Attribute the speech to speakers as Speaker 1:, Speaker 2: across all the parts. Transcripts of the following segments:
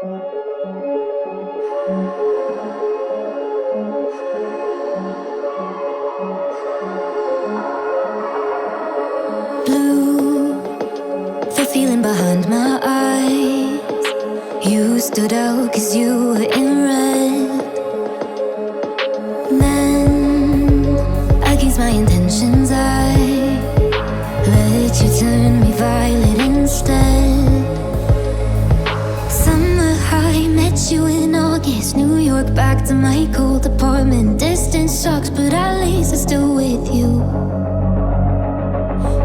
Speaker 1: Blue, the feeling behind my eyes. You stood out 'cause you were in red. Then, against my intentions, I let you turn me violet instead. Summer high, met you in August. New York, back to my cold apartment. Distance sucks, but at least I'm still with you.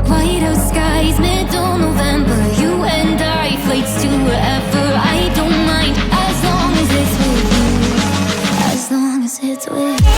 Speaker 1: White out skies, middle November. You and I, flights to wherever. I don't mind, as long as it's with you. As long as it's with you.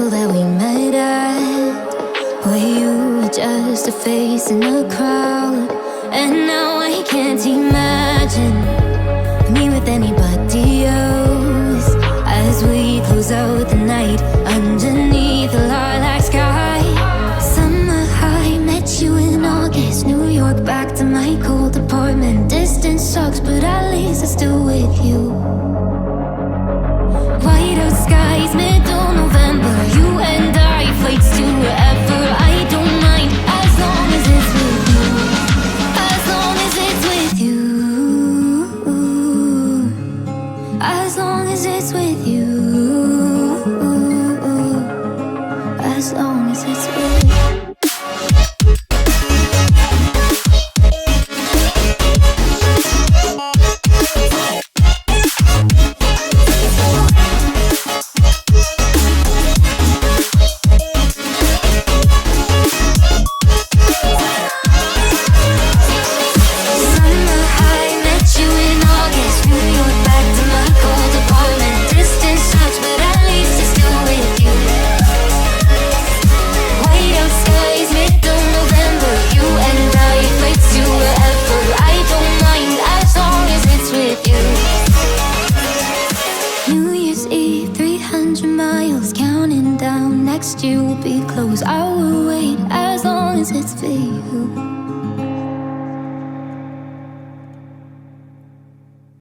Speaker 1: That we met at, where you were just a face in a crowd. And now I can't imagine me with anybody else, as we close out the night underneath the lilac sky. Summer high, met you in August. New York, back to my cold apartment. Distance sucks, but at least I'm still with you. White out skies, middle November. You and I, flights to wherever. I don't mind, as long as it's with you. As long as it's with you. As long as it's with you. As long as it's with you. New Year's Eve, 300 miles, counting down. Next year will be close. I will wait as long as it's for you.